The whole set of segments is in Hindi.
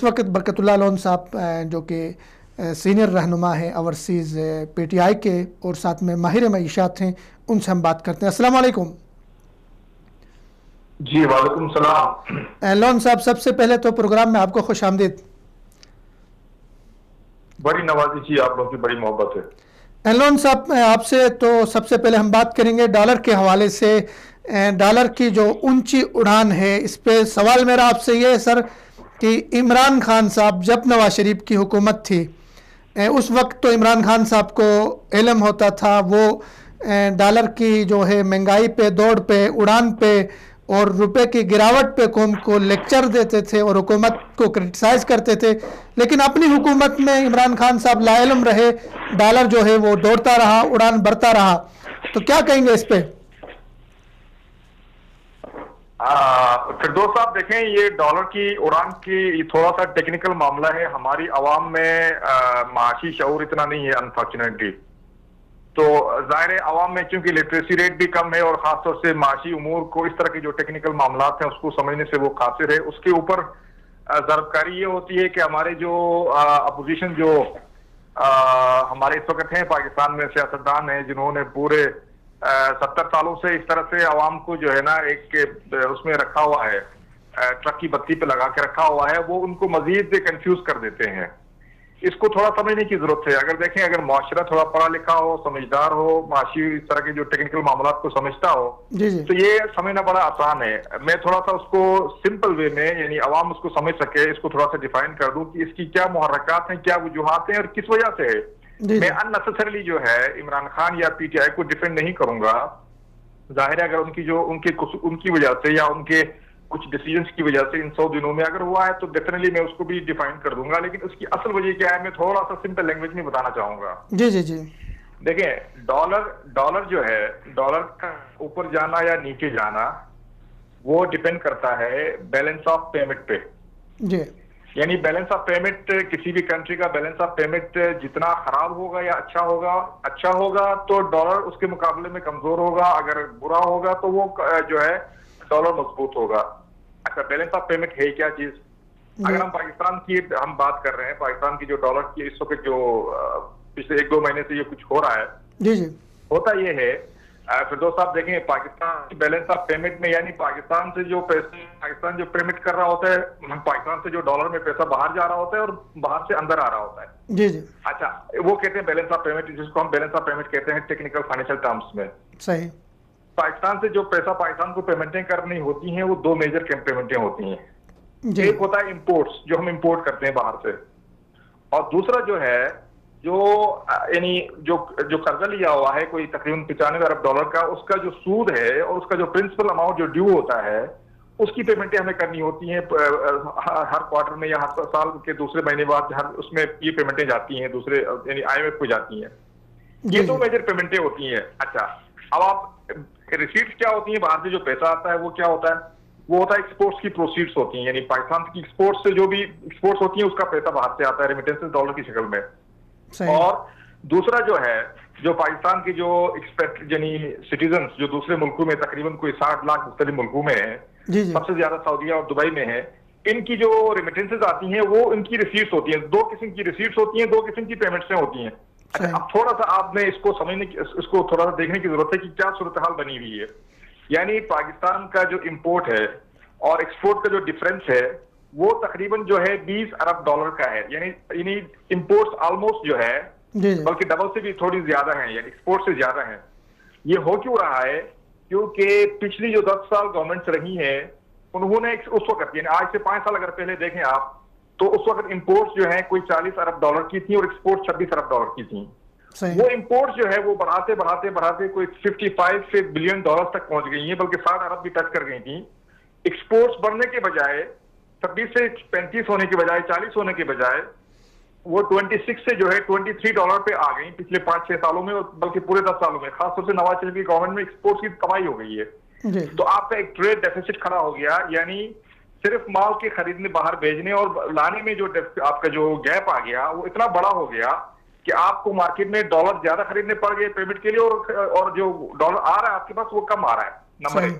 वक्त बरकतुल्लाह लोन साहब जो कि सीनियर रहनुमा है ओवरसीज़ पीटीआई के और साथ में माहिर मईशात हैं, उनसे हम बात करते हैं। अस्सलाम वालेकुम। जी वालेकुम सलाम। लोन साहब, सबसे पहले तो प्रोग्राम में आपको खुश आमदीद। बड़ी नवाजी जी, आप लोगों की बड़ी मोहब्बत है। लोन साहब, आपसे तो सबसे पहले हम बात करेंगे डॉलर के हवाले से। डॉलर की जो ऊंची उड़ान है, इस पे सवाल मेरा आपसे ये है सर कि इमरान खान साहब जब नवाज शरीफ की हुकूमत थी, उस वक्त तो इमरान खान साहब को इल्म होता था, वो डॉलर की जो है महंगाई पे, दौड़ पे, उड़ान पे और रुपए की गिरावट पे कौम को लेक्चर देते थे और हुकूमत को क्रिटिसाइज करते थे। लेकिन अपनी हुकूमत में इमरान खान साहब लाइल्म रहे, डॉलर जो है वो दौड़ता रहा, उड़ान बढ़ता रहा। तो क्या कहेंगे इस पे? फिरदौस साहब, देखें, ये डॉलर की उड़ान की थोड़ा सा टेक्निकल मामला है। हमारी आवाम में माशी शऊर इतना नहीं है अनफॉर्चुनेटली। तो जाहिर है आवाम में चूंकि लिटरेसी रेट भी कम है और खासतौर से माशी उमूर को, इस तरह के जो टेक्निकल मामला हैं उसको समझने से वो कासिर है। उसके ऊपर जरबकारी ये होती है कि हमारे जो अपोजिशन जो हमारे इस वक्त हैं पाकिस्तान में सियासतदान हैं, जिन्होंने पूरे 70 सालों से इस तरह से आवाम को जो है ना एक उसमें रखा हुआ है, ट्रक की बत्ती पे लगा के रखा हुआ है, वो उनको मजीद कंफ्यूज कर देते हैं। इसको थोड़ा समझने की जरूरत है। अगर देखें, अगर माशरा थोड़ा पढ़ा लिखा हो, समझदार हो, माशी इस तरह के जो टेक्निकल मामला को समझता हो, तो ये समझना बड़ा आसान है। मैं थोड़ा सा उसको सिंपल वे में, यानी आवाम उसको समझ सके, इसको थोड़ा सा डिफाइन कर दूं कि इसकी क्या मुहर्रकात हैं, क्या वजूहात हैं और किस वजह से है। मैं अननेसेसरली जो है इमरान खान या पीटीआई को डिफेंड नहीं करूंगा। जाहिर है अगर उनकी वजह से या उनके कुछ डिसीजंस की वजह से इन 100 दिनों में अगर हुआ है तो डेफिनेटली मैं उसको भी डिफाइन कर दूंगा। लेकिन उसकी असल वजह क्या है, मैं थोड़ा सा सिंपल लैंग्वेज में बताना चाहूंगा। जी जी जी। देखें, डॉलर जो है, डॉलर का ऊपर जाना या नीचे जाना वो डिपेंड करता है बैलेंस ऑफ पेमेंट पे। जी। यानी बैलेंस ऑफ पेमेंट, किसी भी कंट्री का बैलेंस ऑफ पेमेंट जितना खराब होगा या अच्छा होगा तो डॉलर उसके मुकाबले में कमजोर होगा। अगर बुरा होगा तो वो जो है डॉलर मजबूत होगा। अच्छा, बैलेंस ऑफ पेमेंट है क्या चीज? अगर हम पाकिस्तान की हम बात कर रहे हैं, पाकिस्तान की जो डॉलर की इस वक्त जो पिछले 1-2 महीने से ये कुछ हो रहा है, जी जी, होता ये है फिरदौस साहब, देखें पाकिस्तान की बैलेंस ऑफ पेमेंट में, यानी पाकिस्तान से जो पैसे पाकिस्तान जो पेमेंट कर रहा होता है, पाकिस्तान से जो डॉलर में पैसा बाहर जा रहा होता है और बाहर से अंदर आ रहा होता है। जी जी। अच्छा, वो कहते हैं बैलेंस ऑफ पेमेंट, जिसको हम बैलेंस ऑफ पेमेंट कहते हैं टेक्निकल फाइनेंशियल टर्म्स में। सही। पाकिस्तान से जो पैसा पाकिस्तान को पेमेंटें करनी होती हैं वो 2 मेजर पेमेंटें होती हैं। एक होता है इंपोर्ट्स, जो हम इंपोर्ट करते हैं बाहर से, और दूसरा जो है जो यानी जो कर्जा लिया हुआ है कोई तकरीबन $95 अरब का, उसका जो सूद है और उसका जो प्रिंसिपल अमाउंट जो ड्यू होता है, उसकी पेमेंटें हमें करनी होती हैं हर क्वार्टर में या हर साल के दूसरे महीने बाद। हर उसमें ये पेमेंटें जाती हैं दूसरे यानी IMF को जाती हैं। ये 2 मेजर पेमेंटें होती हैं। अच्छा, अब आप रिसीट्स क्या होती हैं? बाहर से जो पैसा आता है वो क्या होता है? वो होता है एक्सपोर्ट्स की प्रोसीड्स होती हैं, यानी पाकिस्तान की एक्सपोर्ट्स से जो भी एक्सपोर्ट्स होती हैं उसका पैसा बाहर से आता है रेमिटेंसेस डॉलर की शक्ल में। और दूसरा जो है, जो पाकिस्तान के जो एक्सपेक्ट यानी सिटीजन जो दूसरे मुल्कों में तकरीबन कोई 60 लाख मुख्तलिफ मुल्कों में है, सबसे ज्यादा सऊदीया और दुबई में है, इनकी जो रेमिटेंसेस आती हैं वो इनकी रिसीट्स होती हैं। 2 किस्म की रिसीट्स होती हैं, 2 किस्म की पेमेंट्स होती हैं। अच्छा, अब थोड़ा सा आपने इसको समझने की, इसको थोड़ा सा देखने की जरूरत है कि क्या सूरत हाल बनी हुई है। यानी पाकिस्तान का जो इंपोर्ट है और एक्सपोर्ट का जो डिफरेंस है वो तकरीबन जो है $20 अरब का है। यानी इंपोर्ट्स ऑलमोस्ट जो है बल्कि डबल से भी थोड़ी ज्यादा है, यानी एक्सपोर्ट से ज्यादा है। ये हो क्यों रहा है? क्योंकि पिछली जो 10 साल गवर्नमेंट्स रही हैं उन्होंने उस वक्त, यानी आज से 5 साल अगर पहले देखें आप, तो उस वक्त इंपोर्ट्स जो है कोई $40 अरब की थी और एक्सपोर्ट $26 अरब की थी। वो इंपोर्ट्स जो है वो बढ़ाते बढ़ाते बढ़ाते कोई $55 बिलियन तक पहुंच गई है, बल्कि 60 अरब भी टच कर गई थी। एक्सपोर्ट्स बढ़ने के बजाय 26 से 35 होने के बजाय 40 होने के बजाय वो 26 से जो है $23 पे आ गई पिछले 5-6 सालों में, बल्कि पूरे 10 सालों में। खासतौर से नवाज शरीफ की गवर्नमेंट में एक्सपोर्ट्स की कमाई हो गई है। तो आपका एक ट्रेड डेफिसिट खड़ा हो गया, यानी सिर्फ माल के खरीदने बाहर भेजने और लाने में जो आपका जो गैप आ गया वो इतना बड़ा हो गया कि आपको मार्केट में डॉलर ज्यादा खरीदने पड़ गए पेमेंट के लिए, और जो डॉलर आ रहा है आपके पास वो कम आ रहा है, नंबर 1।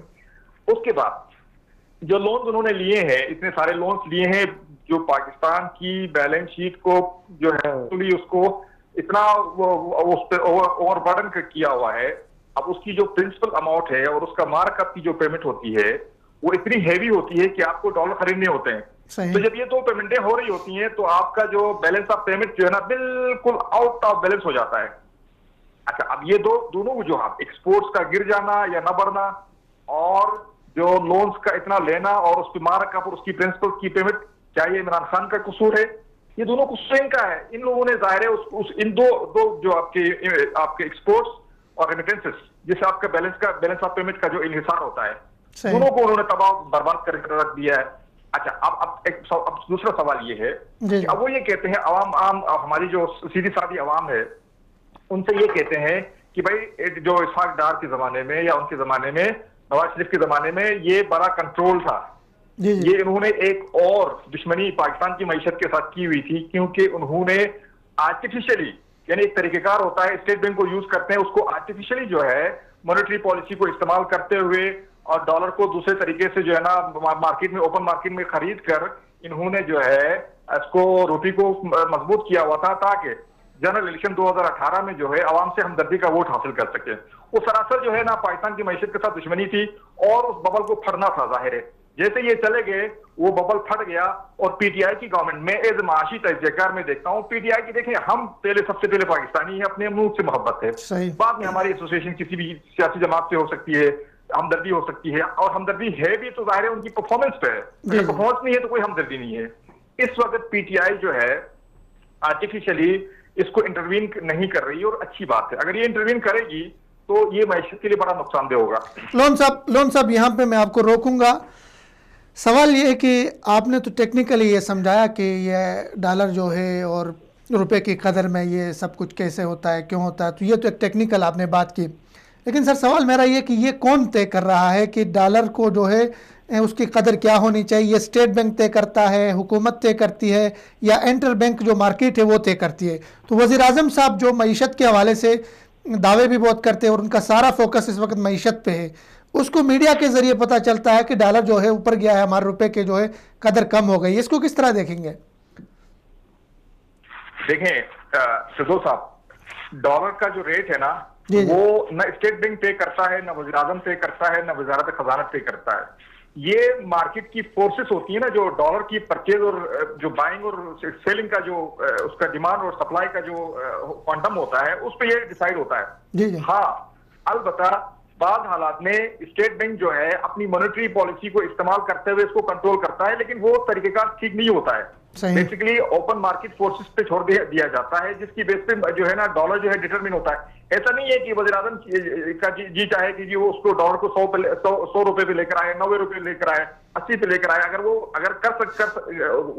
उसके बाद जो लोन उन्होंने लिए हैं, इतने सारे लोन्स लिए हैं जो पाकिस्तान की बैलेंस शीट को जो है उसको इतना उस पर ओवरबर्डन किया हुआ है। अब उसकी जो प्रिंसिपल अमाउंट है और उसका मार्कअप की जो पेमेंट होती है वो इतनी हैवी होती है कि आपको डॉलर खरीदने होते हैं। तो जब ये दो पेमेंटें हो रही होती हैं तो आपका जो बैलेंस ऑफ पेमेंट जो है ना बिल्कुल आउट ऑफ बैलेंस हो जाता है। अच्छा, अब ये दोनों जो आप एक्सपोर्ट्स का गिर जाना या ना बढ़ना और जो लोन्स का इतना लेना और उसकी मार्कअप और उसकी प्रिंसिपल की पेमेंट, क्या ये इमरान खान का कसूर है? ये दोनों कसूर इनका है। इन लोगों ने जाहिर है इन दो जो आपके एक्सपोर्ट्स और रेमिटेंसेस जिससे आपका बैलेंस ऑफ पेमेंट का जो इन्हिसार होता है, दोनों को उन्होंने तबाह बर्बाद करके रख दिया है। अच्छा, अब दूसरा सवाल ये है कि अब वो ये कहते हैं आम हमारी जो सीधी सादी आवाम है उनसे ये कहते हैं कि भाई जो इसहाक डार के जमाने में या उनके जमाने में, नवाज शरीफ के जमाने में ये बड़ा कंट्रोल था। ये इन्होंने एक और दुश्मनी पाकिस्तान की मईशत के साथ की हुई थी क्योंकि उन्होंने आर्टिफिशियली, यानी एक तरीकेकार होता है स्टेट बैंक को यूज करते हैं, उसको आर्टिफिशियली जो है मॉनेटरी पॉलिसी को इस्तेमाल करते हुए और डॉलर को दूसरे तरीके से जो है ना मार्केट में, ओपन मार्केट में खरीद कर इन्होंने जो है इसको रूपी को मजबूत किया हुआ था ताकि जनरल इलेक्शन 2018 में जो है आवाम से हमदर्दी का वोट हासिल कर सके। वो सरासर जो है ना पाकिस्तान की मईशत के साथ दुश्मनी थी और उस बबल को फटना था। जाहिर है जैसे ये चले गए वो बबल फट गया और पीटीआई की गवर्नमेंट में एज माशी तजकार में देखता हूँ पीटीआई की, देखें हम सबसे पहले पाकिस्तानी है, अपने मुल्क से मोहब्बत है, बाद में हमारी एसोसिएशन किसी भी सियासी जमात से हो सकती है, हमदर्दी हो सकती है और हमदर्दी है भी तो जाहिर है उनकी परफॉर्मेंस पे है। अगर परफॉर्मेंस नहीं है तो कोई हमदर्दी नहीं है। इस वक्त पीटीआई जो है आर्टिफिशियली इसको इंटरवीन नहीं कर रही और अच्छी बात है। अगर ये इंटरवीन करेगी तो ये मैशत के लिए बड़ा नुकसानदेह होगा। लोन साहब यहाँ पे मैं आपको रोकूंगा। सवाल ये है कि आपने तो टेक्निकली ये समझाया कि ये डॉलर जो है और रुपए की कदर में ये सब कुछ कैसे होता है, क्यों होता है, तो ये तो एक टेक्निकल आपने बात की। लेकिन सर सवाल मेरा ये कि ये कौन तय कर रहा है कि डॉलर को जो है उसकी कदर क्या होनी चाहिए? ये स्टेट बैंक तय करता है, हुकूमत तय करती है, या इंटर बैंक जो मार्केट है वो तय करती है? तो वज़ीर आज़म साहब जो मईशत के हवाले से दावे भी बहुत करते हैं और उनका सारा फोकस इस वक्त मईशत पे है, उसको मीडिया के जरिए पता चलता है कि डॉलर जो है ऊपर गया है, हमारे रुपए के जो है कदर कम हो गई। इसको किस तरह देखेंगे? देखें सिद्धू साहब, डॉलर का जो रेट है ना वो न स्टेट बैंक पे करता है, न वज़ीर आज़म पे करता है, न वज़ारत खजाना पे करता है। ये मार्केट की फोर्सेस होती है ना, जो डॉलर की परचेज और जो बाइंग और सेलिंग का जो उसका डिमांड और सप्लाई का जो क्वांटम होता है उस पर ये डिसाइड होता है। हाँ, अलबत्ता बाद हालात में स्टेट बैंक जो है अपनी मॉनेटरी पॉलिसी को इस्तेमाल करते हुए इसको कंट्रोल करता है, लेकिन वो तरीकेकार ठीक नहीं होता है। बेसिकली ओपन मार्केट फोर्सेस पे छोड़ दिया जाता है जिसकी बेस पे जो है ना डॉलर जो है डिटरमिन होता है। ऐसा नहीं है कि वज़ीर आज़म का जी चाहे कि जी वो उसको डॉलर को 100 रुपए पे लेकर आए, 90 रुपए लेकर आए, 80 पे लेकर आए। अगर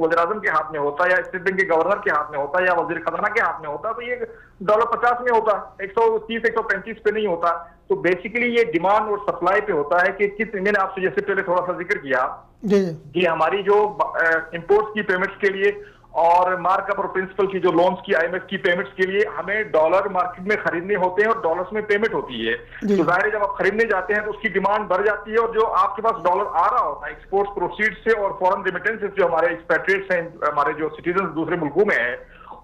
वज़ीर आज़म के हाथ में होता या स्टेट बैंक के गवर्नर के हाथ में होता या वज़ीर खजाना के हाथ में होता तो ये डॉलर 50 में होता, 130 135 पे नहीं होता। तो बेसिकली ये डिमांड और सप्लाई पे होता है कि मैंने आपसे जैसे पहले थोड़ा सा जिक्र किया कि हमारी जो इंपोर्ट्स की पेमेंट्स के लिए और मार्कअप और प्रिंसिपल की जो लोन्स की आईएमएफ की पेमेंट्स के लिए हमें डॉलर मार्केट में खरीदने होते हैं और डॉलर्स में पेमेंट होती है। तो जाहिर है जब आप खरीदने जाते हैं तो उसकी डिमांड बढ़ जाती है और जो आपके पास डॉलर आ रहा होता है एक्सपोर्ट्स प्रोसीड से और फॉरेन रेमिटेंसेस जो हमारे एक्सपेट्रिएट्स हैं, हमारे जो सिटीजन दूसरे मुल्कों में है,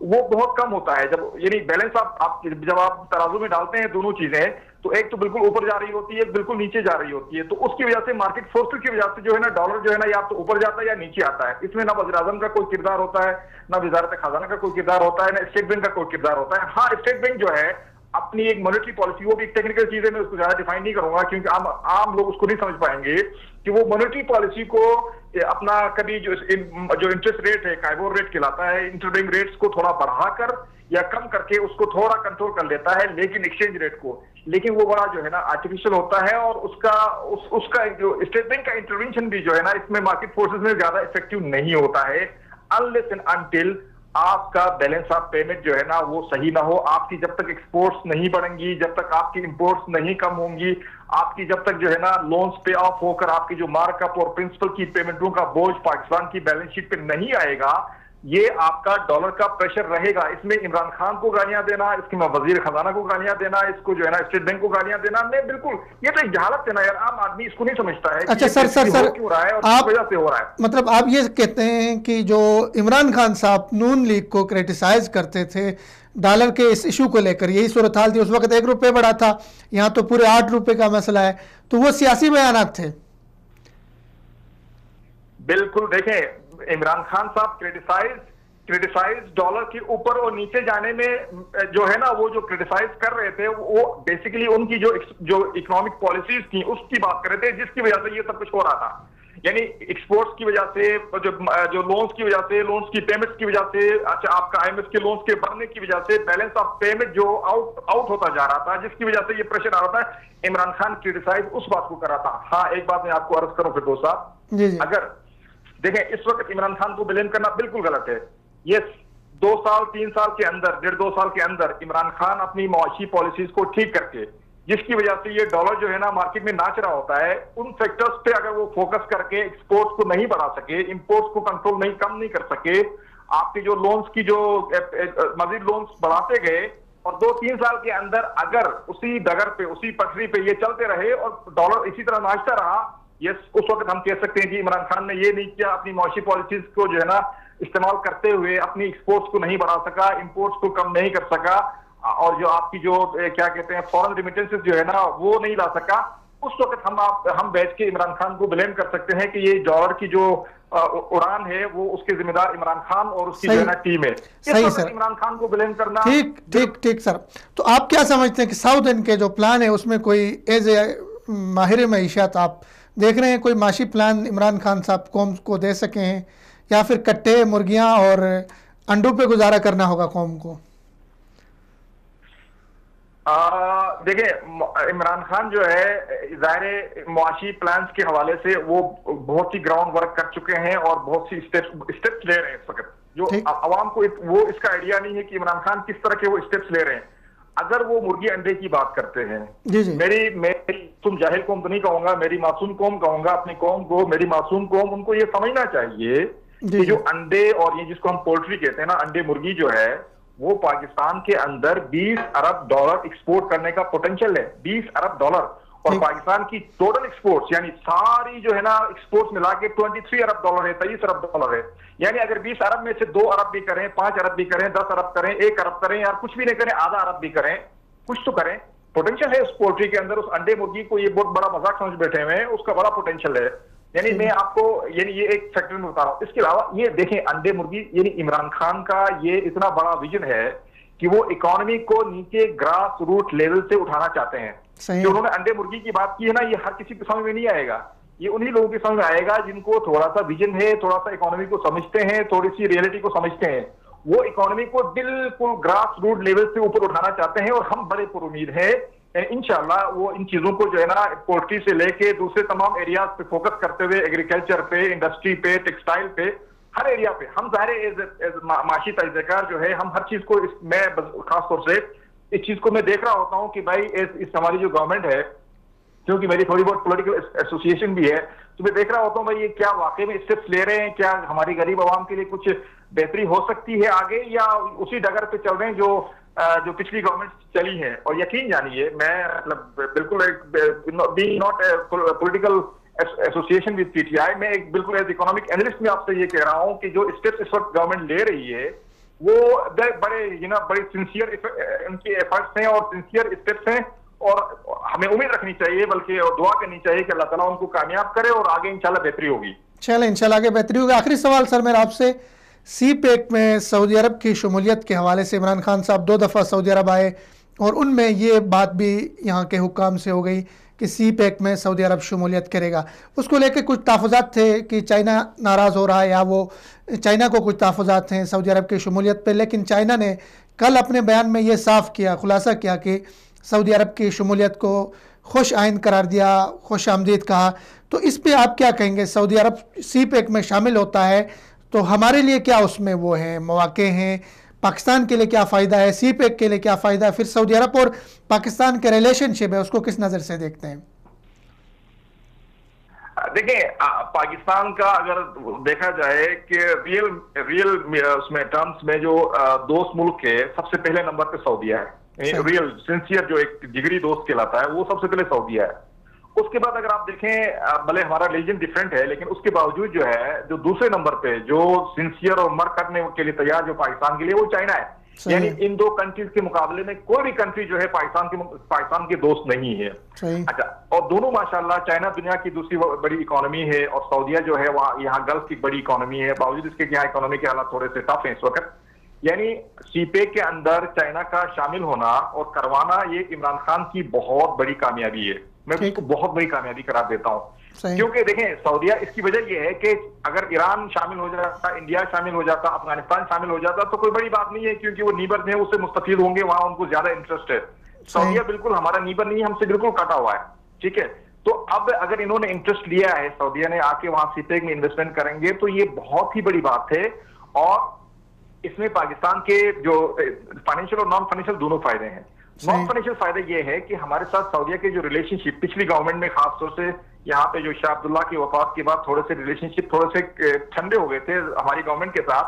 वो बहुत कम होता है। जब यानी बैलेंस आप जब आप तराजू में डालते हैं दोनों चीजें, तो एक तो बिल्कुल ऊपर जा रही होती है, एक बिल्कुल नीचे जा रही होती है। तो उसकी वजह से मार्केट फोर्सेस की वजह से जो है ना डॉलर जो है ना या तो ऊपर जाता है या नीचे आता है। इसमें ना वज़ीर आज़म का कोई किरदार होता है, ना वज़ारत खजाना का कोई किरदार होता है, ना स्टेट बैंक का कोई किरदार होता है। हाँ, स्टेट बैंक जो है अपनी एक मॉनेटरी पॉलिसी, वो भी एक टेक्निकल चीज है, मैं उसको ज्यादा डिफाइन नहीं करूंगा क्योंकि आम लोग उसको नहीं समझ पाएंगे कि वो मॉनेटरी पॉलिसी को अपना कभी जो इंटरेस्ट रेट है, काइबोर रेट कहलाता है, इंटरबैंक रेट्स को थोड़ा बढ़ाकर या कम करके उसको थोड़ा कंट्रोल कर लेता है, लेकिन एक्सचेंज रेट को, लेकिन वो बड़ा जो है ना आर्टिफिशियल होता है। और उसका जो स्टेट बैंक का इंटरवेंशन भी जो है ना इसमें मार्केट फोर्सेस में ज्यादा इफेक्टिव नहीं होता है, अनलेस एंड अनटिल आपका बैलेंस ऑफ पेमेंट जो है ना वो सही ना हो। आपकी जब तक एक्सपोर्ट्स नहीं बढ़ेंगी, जब तक आपकी इंपोर्ट्स नहीं कम होंगी, आपकी जब तक जो है ना लोन्स पे ऑफ होकर आपकी जो मार्कअप और प्रिंसिपल की पेमेंटों का बोझ पाकिस्तान की बैलेंस शीट पे नहीं आएगा, ये आपका डॉलर का प्रेशर रहेगा। इसमें इमरान खान को गालियां देना, इसके में वजीर खजाना को गालियां देना, इसको जो है ना स्टेट बैंक को गालियां देना, मैं बिल्कुल, ये तो एक जहालत है ना यार, आम आदमी इसको नहीं समझता है। अच्छा सर क्यों रहा है और किस वजह से हो रहा है। मतलब आप ये कहते हैं कि जो इमरान खान साहब नून लीग को क्रिटिसाइज करते थे डॉलर के इस इशू को लेकर, यही सूरत हाल थी उस वक्त, 1 रुपये बढ़ा था, यहाँ तो पूरे 8 रुपये का मसला है, तो वो सियासी बयानात थे। बिल्कुल, देखें इमरान खान साहब क्रिटिसाइज डॉलर के ऊपर और नीचे जाने में जो है ना, वो जो क्रिटिसाइज कर रहे थे वो बेसिकली उनकी जो इकोनॉमिक पॉलिसीज थी उसकी बात कर रहे थे, जिसकी वजह से ये सब कुछ हो रहा था। यानी एक्सपोर्ट्स की वजह से, जो लोन्स की वजह से, लोन्स की पेमेंट्स की वजह से, अच्छा आपका आईएमएफ के लोन्स के बढ़ने की वजह से बैलेंस ऑफ पेमेंट जो आउट होता जा रहा था, जिसकी वजह से ये प्रेशर आ रहा था। इमरान खान क्रिटिसाइज उस बात को कर रहा था। हाँ, एक बात मैं आपको अर्ज करूं फिरदौस साहब, अगर देखें इस वक्त इमरान खान को ब्लेम करना बिल्कुल गलत है। ये 2 साल 3 साल के अंदर, 1.5-2 साल के अंदर इमरान खान अपनी मुआशी पॉलिसीज को ठीक करके, जिसकी वजह से ये डॉलर जो है ना मार्केट में नाच रहा होता है, उन सेक्टर्स पे अगर वो फोकस करके एक्सपोर्ट्स को नहीं बढ़ा सके, इंपोर्ट्स को कंट्रोल कम नहीं कर सके, आपके जो लोन्स की जो मजीद लोन्स बढ़ाते गए, और 2-3 साल के अंदर अगर उसी डगर पे, उसी पटरी पे ये चलते रहे और डॉलर इसी तरह नाचता रहा, ये उस वक्त हम कह सकते हैं कि इमरान खान ने ये नहीं किया, अपनी मुआशी पॉलिसीज को जो है ना इस्तेमाल करते हुए अपनी एक्सपोर्ट्स को नहीं बढ़ा सका, इंपोर्ट्स को कम नहीं कर सका, और जो आपकी जो क्या कहते हैं फॉरेन रिमिटेंसेस जो है ना वो नहीं ला सका। उस वक्त हम बैठ के इमरान खान को ब्लेम कर सकते हैं कि ये डॉलर की जो उड़ान है वो उसके जिम्मेदार इमरान खान और उसकी जो है ना टीम है। सही सर, इमरान खान को ब्लेम करना ठीक सर। तो आप क्या समझते हैं कि साउथ इंडियन के जो प्लान है उसमें कोई एज ए माहिर मईशत आप देख रहे हैं, कोई माशी प्लान इमरान खान साहब कौम को दे सके हैं, या फिर कट्टे मुर्गियां और अंडों पे गुजारा करना होगा कौम को? देखिए इमरान खान जो है ज़ाहिर मुआशी प्लान्स के हवाले से वो बहुत ही ग्राउंड वर्क कर चुके हैं और बहुत सी स्टेप्स ले रहे हैं इस वक्त, जो अवाम को वो इसका आइडिया नहीं है कि इमरान खान किस तरह के वो स्टेप्स ले रहे हैं। अगर वो मुर्गी अंडे की बात करते हैं, मेरी तुम जाहिल कौम तो नहीं कहूंगा, मेरी मासूम कौम कहूंगा, अपनी कौम को मेरी मासूम कौम, उनको ये समझना चाहिए कि जो अंडे और ये जिसको हम पोल्ट्री कहते हैं ना, अंडे मुर्गी जो है, वो पाकिस्तान के अंदर $20 अरब एक्सपोर्ट करने का पोटेंशियल है, $20 अरब, और पाकिस्तान की टोटल एक्सपोर्ट्स यानी सारी जो है ना एक्सपोर्ट्स मिला के $23 अरब है, $23 अरब है। यानी अगर 20 अरब में से 2 अरब भी करें, 5 अरब भी करें, 10 अरब करें, 1 अरब करें, यार कुछ भी नहीं करें, आधा अरब भी करें, कुछ तो करें, पोटेंशियल है उस पोल्ट्री के अंदर। उस अंडे मुर्गी को ये बहुत बड़ा मजाक समझ बैठे हुए हैं, उसका बड़ा पोटेंशियल है। यानी मैं आपको यानी ये एक फैक्टर में बता रहा हूं। इसके अलावा ये देखें अंडे मुर्गी, यानी इमरान खान का ये इतना बड़ा विजन है कि वो इकोनॉमी को नीचे ग्रास रूट लेवल से उठाना चाहते हैं। जो उन्होंने अंडे मुर्गी की बात की है ना, ये हर किसी को समझ में नहीं आएगा, ये उन्हीं लोगों के समझ में आएगा जिनको थोड़ा सा विजन है, थोड़ा सा इकोनॉमी को समझते हैं, थोड़ी सी रियलिटी को समझते हैं। वो इकोनॉमी को बिल्कुल ग्रास रूट लेवल से ऊपर उठाना चाहते हैं, और हम बड़े पुरुमीद हैं इंशाल्लाह वो इन चीजों को जो है ना पोल्ट्री से लेके दूसरे तमाम एरियाज पे फोकस करते हुए, एग्रीकल्चर पे, इंडस्ट्री पे, टेक्सटाइल पे, हर एरिया पे हम ज़ाहिर माशी तजुर्बेकार जो है, हम हर चीज को मैं खास तौर से इस चीज को मैं देख रहा होता हूँ कि भाई इस हमारी जो गवर्नमेंट है, क्योंकि मेरी थोड़ी बहुत पॉलिटिकल एसोसिएशन भी है, तो मैं देख रहा होता हूँ भाई ये क्या वाकई में स्टेप्स ले रहे हैं, क्या हमारी गरीब आवाम के लिए कुछ बेहतरी हो सकती है आगे, या उसी डगर पे चल रहे हैं जो पिछली गवर्नमेंट चली है। और यकीन जानिए, मैं मतलब बिल्कुल being not political association with PTI, मैं एक बिल्कुल एज इकोनॉमिक एनालिस्ट में आपसे ये कह रहा हूँ कि जो स्टेप्स इस वक्त गवर्नमेंट ले रही है वो बड़े सिंसियर उनके एफर्ट्स हैं और सिंसियर स्टेप्स हैं, और हमें उम्मीद रखनी चाहिए, बल्कि दुआ करनी चाहिए कि अल्लाह ताला उनको कामयाब करे और आगे इंशाल्लाह बेहतरी होगी। चलें, इंशाल्लाह आगे बेहतरी होगी। आखिरी सवाल सर मेरा आपसे, सी पैक में सऊदी अरब की शमूलियत के हवाले से इमरान खान साहब 2 दफ़ा सऊदी अरब आए, और उनमें ये बात भी यहाँ के हुक्काम से हो गई कि सी पैक में सऊदी अरब शमूलियत करेगा। उसको लेकर कुछ तहफ़्फ़ुज़ात थे कि चाइना नाराज़ हो रहा है, या वो चाइना को कुछ तहफ़्फ़ुज़ात हैं सऊदी अरब की शमूलियत पर, लेकिन चाइना ने कल अपने बयान में ये साफ़ किया, खुलासा किया कि सऊदी अरब की शमूलियत को खुश आइंद करार दिया, खुश आमदीद कहा। तो इस पर आप क्या कहेंगे? सऊदी अरब सी पैक में शामिल होता है तो हमारे लिए क्या उसमें वो हैं मौके हैं, पाकिस्तान के लिए क्या फ़ायदा है, सी पैक के लिए क्या फ़ायदा है, फिर सऊदी अरब और पाकिस्तान के रिलेशनशिप है उसको किस नज़र से देखते हैं? देखिए, पाकिस्तान का अगर देखा जाए कि रियल उसमें टर्म्स में जो दोस्त मुल्क है, सबसे पहले नंबर पे सऊदीया है। रियल सिंसियर जो एक जिगरी दोस्त कहलाता है वो सबसे पहले सऊदीया है। उसके बाद अगर आप देखें, भले हमारा रिलीजन डिफरेंट है लेकिन उसके बावजूद जो है, जो दूसरे नंबर पे जो सिंसियर और मर करने के लिए तैयार जो पाकिस्तान के लिए, वो चाइना है। यानी इन दो कंट्रीज के मुकाबले में कोई भी कंट्री जो है पाकिस्तान के दोस्त नहीं है। अच्छा, और दोनों माशाल्लाह, चाइना दुनिया की दूसरी बड़ी इकोनॉमी है और सऊदीया जो है वहाँ यहाँ गल्फ की बड़ी इकोनॉमी है, बावजूद इसके कि यहाँ इकोनॉमी के हालात थोड़े से टफ हैं इस वक्त। यानी सीपेक के अंदर चाइना का शामिल होना और करवाना, ये इमरान खान की बहुत बड़ी कामयाबी है। मैं उसको बहुत बड़ी कामयाबी करार देता हूँ, क्योंकि देखें सऊदीया, इसकी वजह यह है कि अगर ईरान शामिल हो जाता, इंडिया शामिल हो जाता, अफगानिस्तान शामिल हो जाता तो कोई बड़ी बात नहीं है, क्योंकि वो नीबर है, उससे मुस्तफीद होंगे, वहां उनको ज्यादा इंटरेस्ट है। सऊदीया बिल्कुल हमारा नीबर नहीं है, हमसे बिल्कुल कटा हुआ है, ठीक है। तो अब अगर इन्होंने इंटरेस्ट लिया है, सऊदीया ने आके वहां सीपेक में इन्वेस्टमेंट करेंगे, तो ये बहुत ही बड़ी बात है। और इसमें पाकिस्तान के जो फाइनेंशियल और नॉन फाइनेंशियल दोनों फायदे हैं। नॉन फाइनेंशियल फायदा ये है कि हमारे साथ सऊदीया के जो रिलेशनशिप पिछली गवर्नमेंट में, खासतौर से यहाँ पे जो शाह अब्दुल्ला की वफात के बाद थोड़े से रिलेशनशिप थोड़े से ठंडे हो गए थे हमारी गवर्नमेंट के साथ,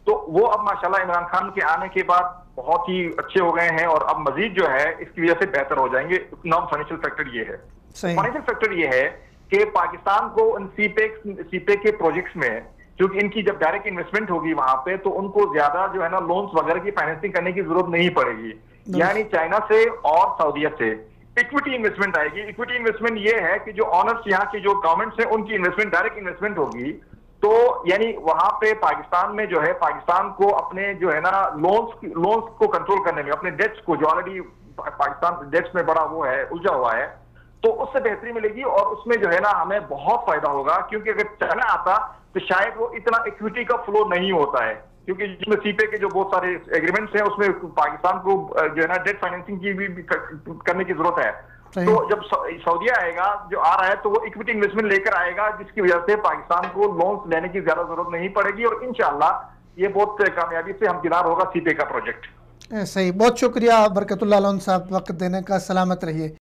तो वो अब माशाल्लाह इमरान खान के आने के बाद बहुत ही अच्छे हो गए हैं और अब मजीद जो है इसकी वजह से बेहतर हो जाएंगे। नॉन फाइनेंशियल फैक्टर ये है। फाइनेंशियल फैक्टर ये है कि पाकिस्तान को सीपेक के प्रोजेक्ट्स में, क्योंकि इनकी जब डायरेक्ट इन्वेस्टमेंट होगी वहां पे, तो उनको ज्यादा जो है ना लोन्स वगैरह की फाइनेंसिंग करने की जरूरत नहीं पड़ेगी। यानी चाइना से और सऊदीया से इक्विटी इन्वेस्टमेंट आएगी। इक्विटी इन्वेस्टमेंट ये है कि जो ऑनर्स यहाँ की जो गवर्नमेंट्स हैं उनकी इन्वेस्टमेंट, डायरेक्ट इन्वेस्टमेंट होगी। तो यानी वहां पे पाकिस्तान में जो है, पाकिस्तान को अपने जो है ना लोन्स को कंट्रोल करने में, अपने डेट्स को, जो ऑलरेडी पाकिस्तान डेट्स में बड़ा वो है, उलझा हुआ है, तो उससे बेहतरी मिलेगी और उसमें जो है ना हमें बहुत फायदा होगा। क्योंकि अगर चाइना आता तो शायद वो इतना इक्विटी का फ्लो नहीं होता है, क्योंकि जिसमें सीपे के जो बहुत सारे एग्रीमेंट्स हैं उसमें पाकिस्तान को जो है ना डेट फाइनेंसिंग की भी करने की जरूरत है। तो जब सऊदीया आएगा, जो आ रहा है, तो वो इक्विटी इन्वेस्टमेंट लेकर आएगा, जिसकी वजह से पाकिस्तान को लोन्स लेने की ज्यादा जरूरत नहीं पड़ेगी और इंशाल्लाह ये बहुत कामयाबी से हमकिनार होगा सीपे का प्रोजेक्ट। सही, बहुत शुक्रिया बरकतुल्लाह लोन साहब, वक्त देने का। सलामत रहिए।